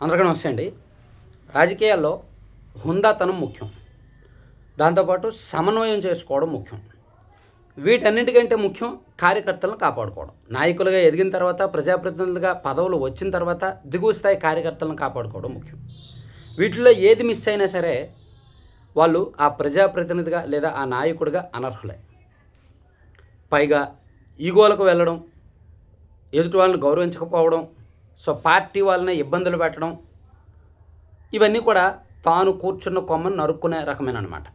అందరికీ నమస్తే అండి. రాజకీయాల్లో హుందాతనం ముఖ్యం. దాంతోపాటు సమన్వయం చేసుకోవడం ముఖ్యం. వీటన్నిటికంటే ముఖ్యం కార్యకర్తలను కాపాడుకోవడం. నాయకులుగా ఎదిగిన తర్వాత, ప్రజాప్రతినిధులుగా పదవులు వచ్చిన తర్వాత దిగువ స్థాయి కార్యకర్తలను కాపాడుకోవడం ముఖ్యం. వీటిల్లో ఏది మిస్ అయినా సరే వాళ్ళు ఆ ప్రజాప్రతినిధిగా లేదా ఆ నాయకుడిగా అనర్హులే. పైగా ఈగోలకు వెళ్ళడం, ఎదుటి వాళ్ళని గౌరవించకపోవడం, పార్టీ వాళ్ళని ఇబ్బందులు పెట్టడం, ఇవన్నీ కూడా తాను కూర్చున్న కొమ్మను నరుక్కునే రకమేనమాట.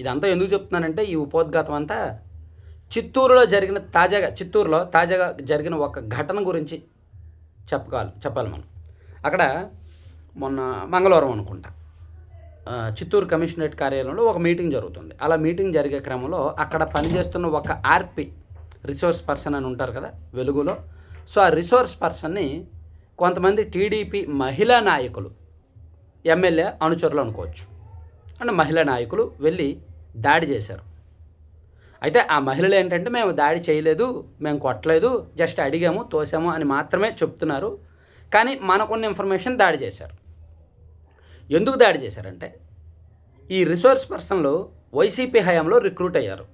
ఇదంతా ఎందుకు చెప్తున్నానంటే ఈ ఉపోద్ఘాతం అంతా చిత్తూరులో తాజాగా జరిగిన ఒక ఘటన గురించి చెప్పాలి మనం. అక్కడ మొన్న మంగళవారం అనుకుంటా చిత్తూరు కమిషనరేట్ కార్యాలయంలో ఒక మీటింగ్ జరుగుతుంది. అలా మీటింగ్ జరిగే క్రమంలో అక్కడ పనిచేస్తున్న ఒక ఆర్పి రిసోర్స్ పర్సన్ అని ఉంటారు కదా వెలుగులో. ఆ రిసోర్స్ పర్సన్ని కొంతమంది టీడీపీ మహిళా నాయకులు, ఎమ్మెల్యే అనుచరులు అనుకోవచ్చు, అంటే మహిళా నాయకులు వెళ్ళి దాడి చేశారు. అయితే ఆ మహిళలు ఏంటంటే మేము దాడి చేయలేదు, మేము కొట్టలేదు, జస్ట్ అడిగాము, తోసాము అని మాత్రమే చెప్తున్నారు. కానీ మనకున్న ఇన్ఫర్మేషన్ దాడి చేశారు. ఎందుకు దాడి చేశారంటే ఈ రిసోర్స్ పర్సన్లు వైసీపీ హయాంలో రిక్రూట్ అయ్యారు.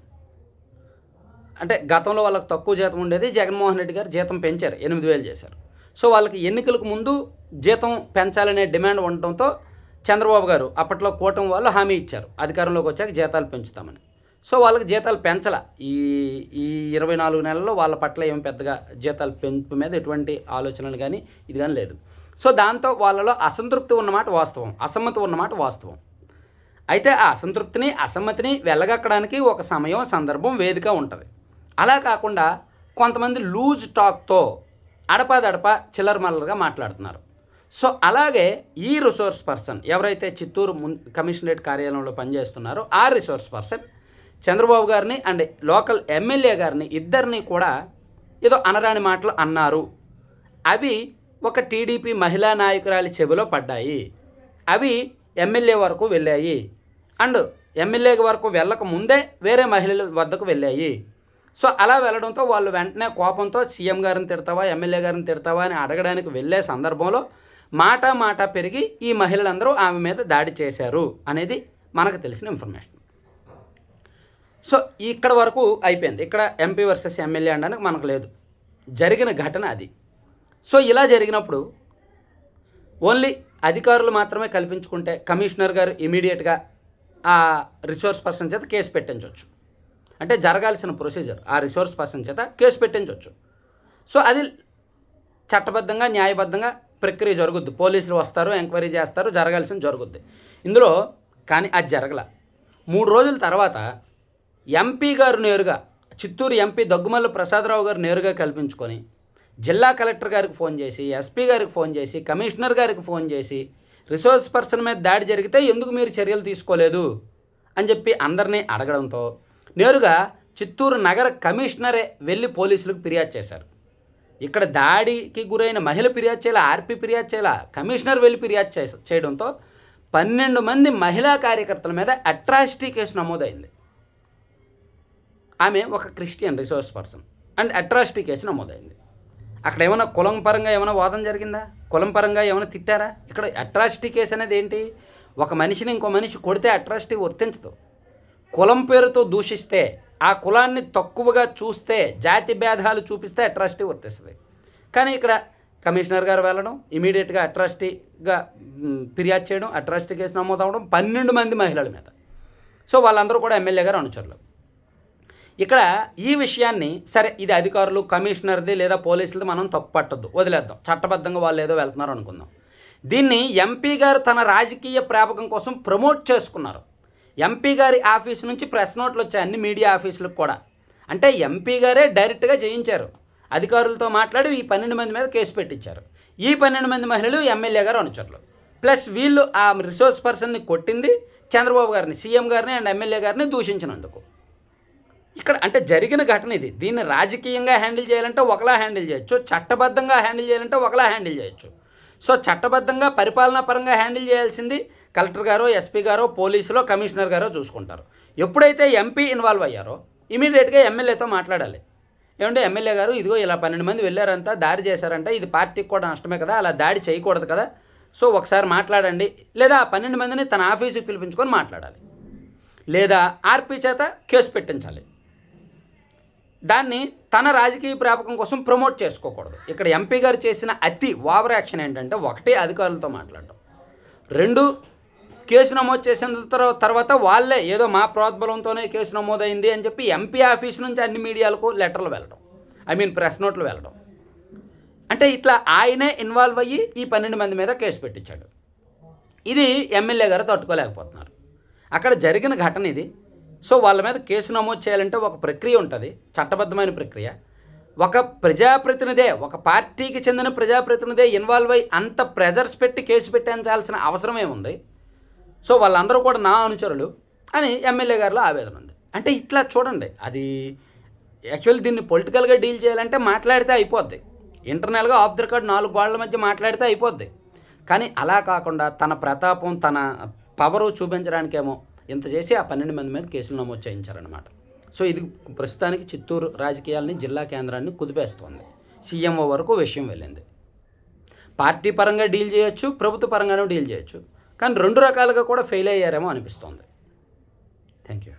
అంటే గతంలో వాళ్ళకి తక్కువ జీతం ఉండేది, జగన్మోహన్ రెడ్డి గారు జీతం పెంచారు, 8,000 చేశారు. వాళ్ళకి ఎన్నికలకు ముందు జీతం పెంచాలనే డిమాండ్ ఉండటంతో చంద్రబాబు గారు అప్పట్లో కూటమి వాళ్ళు హామీ ఇచ్చారు, అధికారంలోకి వచ్చాక జీతాలు పెంచుతామని. వాళ్ళకి జీతాలు పెంచాల. ఈ 24 నెలల్లో వాళ్ళ పట్ల ఏం పెద్దగా జీతాలు పెంపు మీద ఎటువంటి ఆలోచనలు కానీ ఇది కానీ లేదు. దాంతో వాళ్ళలో అసంతృప్తి ఉన్నమాట వాస్తవం, అసమ్మతి ఉన్నమాట వాస్తవం. అయితే ఆ అసంతృప్తిని, అసమ్మతిని వెళ్ళగక్కడానికి ఒక సమయం, సందర్భం, వేదిక ఉంటుంది. అలా కాకుండా కొంతమంది లూజ్ టాక్తో అడపాదడప చిల్లరమల్లరగా మాట్లాడుతున్నారు. అలాగే ఈ రిసోర్స్ పర్సన్ ఎవరైతే చిత్తూరు కమిషనరేట్ కార్యాలయంలో పనిచేస్తున్నారో ఆ రిసోర్స్ పర్సన్ చంద్రబాబు గారిని అండ్ లోకల్ ఎమ్మెల్యే గారిని ఇద్దరిని కూడా ఏదో అనరాని మాటలు అన్నారు. అవి ఒక టీడీపీ మహిళా నాయకురాలి చెవిలో పడ్డాయి. అవి ఎమ్మెల్యే వరకు వెళ్ళాయి. అండ్ ఎమ్మెల్యే వరకు వెళ్ళక ముందే వేరే మహిళల వద్దకు వెళ్ళాయి. అలా వెళ్ళడంతో వాళ్ళు వెంటనే కోపంతో సీఎం గారిని తిడతావా, ఎమ్మెల్యే గారిని తిడతావా అని అడగడానికి వెళ్ళే సందర్భంలో మాట పెరిగి ఈ మహిళలందరూ ఆమె మీద దాడి చేశారు అనేది మనకు తెలిసిన ఇన్ఫర్మేషన్. ఇక్కడ వరకు అయిపోయింది. ఇక్కడ ఎంపీ వర్సెస్ ఎమ్మెల్యే అనడానికి మనకు లేదు, జరిగిన ఘటన అది. ఇలా జరిగినప్పుడు ఓన్లీ అధికారులు మాత్రమే కల్పించుకుంటే కమిషనర్ గారు ఇమీడియట్గా ఆ రిసోర్స్ పర్సన్ చేత కేసు పెట్టించవచ్చు. అంటే జరగాల్సిన ప్రొసీజర్ ఆ రిసోర్స్ పర్సన్ చేత కేసు పెట్టించవచ్చు. అది చట్టబద్ధంగా, న్యాయబద్ధంగా ప్రక్రియ జరుగుద్ది. పోలీసులు వస్తారు, ఎంక్వైరీ చేస్తారు, జరగాల్సింది జరుగుద్ది ఇందులో. కానీ అది జరగల. 3 రోజుల తర్వాత ఎంపీ గారు నేరుగా, చిత్తూరు ఎంపీ దగ్గుమల్లి ప్రసాదరావు గారు నేరుగా కల్పించుకొని జిల్లా కలెక్టర్ గారికి ఫోన్ చేసి, ఎస్పీ గారికి ఫోన్ చేసి, కమిషనర్ గారికి ఫోన్ చేసి రిసోర్స్ పర్సన్ మీద దాడి జరిగితే ఎందుకు మీరు చర్యలు తీసుకోలేదు అని చెప్పి అందరినీ అడగడంతో నేరుగా చిత్తూరు నగర కమిషనరే వెళ్ళి పోలీసులకు ఫిర్యాదు చేశారు. ఇక్కడ దాడికి గురైన మహిళ ఫిర్యాదు చేయాల, ఆర్పీ ఫిర్యాదు చేయాల, కమిషనర్ వెళ్ళి ఫిర్యాదు చేయడంతో 12 మంది మహిళా కార్యకర్తల మీద అట్రాసిటీ కేసు నమోదైంది. ఆమె ఒక Christian resource person and atrocity case నమోదైంది. అక్కడ ఏమైనా కులం పరంగా ఏమైనా వాదన జరిగిందా? కులం పరంగా ఏమైనా తిట్టారా? ఇక్కడ అట్రాసిటీ కేసు అనేది ఏంటి? ఒక మనిషిని ఇంకో మనిషి కొడితే అట్రాసిటీ వర్తించదు. కులం పేరుతో దూషిస్తే, ఆ కులాన్ని తక్కువగా చూస్తే, జాతి భేదాలు చూపిస్తే అట్రాసిటీ వర్తిస్తుంది. కానీ ఇక్కడ కమిషనర్ గారు వెళ్ళడం, ఇమీడియట్గా అట్రాసిటీగా ఫిర్యాదు చేయడం, అట్రాసిటీ కేసు నమోదు అవ్వడం 12 మంది మహిళల మీద. వాళ్ళందరూ కూడా ఎమ్మెల్యే గారు అనుచరులు. ఇక్కడ ఈ విషయాన్ని సరే, ఇది అధికారులు, కమిషనర్ది లేదా పోలీసులది మనం తప్పు పట్టొద్దు, వదిలేద్దాం. చట్టబద్ధంగా వాళ్ళు ఏదో వెళ్తున్నారు అనుకుందాం. దీన్ని ఎంపీ గారు తన రాజకీయ ప్రాపకం కోసం ప్రమోట్ చేసుకున్నారు. ఎంపీ గారి ఆఫీసు నుంచి ప్రెస్ నోట్లు వచ్చాయి అన్ని మీడియా ఆఫీసులకు కూడా. అంటే ఎంపీ గారే డైరెక్ట్గా చేయించారు, అధికారులతో మాట్లాడి ఈ 12 మంది మీద కేసు పెట్టించారు. ఈ 12 మంది మహిళలు ఎమ్మెల్యే గారు అనుచరులు. ప్లస్ వీళ్ళు ఆ రిసోర్స్ పర్సన్ని కొట్టింది చంద్రబాబు గారిని, సీఎం గారిని అండ్ ఎమ్మెల్యే గారిని దూషించినందుకు. ఇక్కడ అంటే జరిగిన ఘటన ఇది. దీన్ని రాజకీయంగా హ్యాండిల్ చేయాలంటే ఒకలా హ్యాండిల్ చేయొచ్చు, చట్టబద్ధంగా హ్యాండిల్ చేయాలంటే ఒకలా హ్యాండిల్ చేయొచ్చు. చట్టబద్ధంగా పరిపాలనా పరంగా హ్యాండిల్ చేయాల్సింది కలెక్టర్ గారో, ఎస్పీ గారో, పోలీసులో, కమిషనర్ గారో చూసుకుంటారు. ఎప్పుడైతే ఎంపీ ఇన్వాల్వ్ అయ్యారో ఇమీడియట్గా ఎమ్మెల్యేతో మాట్లాడాలి. ఏమంటే ఎమ్మెల్యే గారు ఇదిగో ఇలా 12 మంది వెళ్ళారంట, దాడి చేశారంట, ఇది పార్టీకి కూడా నష్టమే కదా, అలా దాడి చేయకూడదు కదా, సో ఒకసారి మాట్లాడండి, లేదా 12 మందిని తన ఆఫీసుకి పిలిపించుకొని మాట్లాడాలి, లేదా ఆర్పీ చేత కేసు పెట్టించాలి. దాన్ని తన రాజకీయ ప్రాపకం కోసం ప్రమోట్ చేసుకోకూడదు. ఇక్కడ ఎంపీ గారు చేసిన అతి ఓవర్ యాక్షన్ ఏంటంటే, ఒకటే అధికారులతో మాట్లాడడం, 2 కేసు నమోదు చేసిన తర్వాత వాళ్ళే ఏదో మా ప్రోద్బలంతోనే కేసు నమోదైంది అని చెప్పి ఎంపీ ఆఫీస్ నుంచి అన్ని మీడియాలకు లెటర్లు వెళ్ళడం, ప్రెస్ నోట్లు వెళ్ళడం. అంటే ఇట్లా ఆయనే ఇన్వాల్వ్ అయ్యి ఈ 12 మంది మీద కేసు పెట్టించాడు. ఇది ఎమ్మెల్యే గారు తట్టుకోలేకపోతున్నారు. అక్కడ జరిగిన ఘటన ఇది. సో వాళ్ళ మీద కేసు నమోదు చేయాలంటే ఒక ప్రక్రియ ఉంటుంది, చట్టబద్ధమైన ప్రక్రియ. ఒక ప్రజాప్రతినిధే, ఒక పార్టీకి చెందిన ప్రజాప్రతినిధే ఇన్వాల్వ్ అయ్యి అంత ప్రెజర్స్ పెట్టి కేసు పెట్టించాల్సిన అవసరం ఏముంది? సో వాళ్ళందరూ కూడా నా అనుచరులు అని ఎమ్మెల్యే గారిలో ఆవేదన ఉంది. అంటే ఇట్లా చూడండి, అది యాక్చువల్లీ దీన్ని పొలిటికల్గా డీల్ చేయాలంటే మాట్లాడితే అయిపోద్ది, ఇంటర్నల్గా ఆఫ్ ద రికార్డ్ 4 గోడల మధ్య మాట్లాడితే అయిపోద్ది. కానీ అలా కాకుండా తన ప్రతాపం, తన పవరు చూపించడానికేమో ఇంత చేసి ఆ 12 మంది మీద కేసులు నమోదు చేయించారనమాట. సో ఇది ప్రస్తుతానికి చిత్తూరు రాజకీయాలని, జిల్లా కేంద్రాన్ని కుదిపేస్తోంది. సీఎంఓ వరకు విషయం వెళ్ళింది. పార్టీ పరంగా డీల్ చేయొచ్చు, ప్రభుత్వ పరంగానూ డీల్ చేయొచ్చు, కానీ 2 రకాలుగా కూడా ఫెయిల్ అయ్యారేమో అనిపిస్తోంది. Thank you.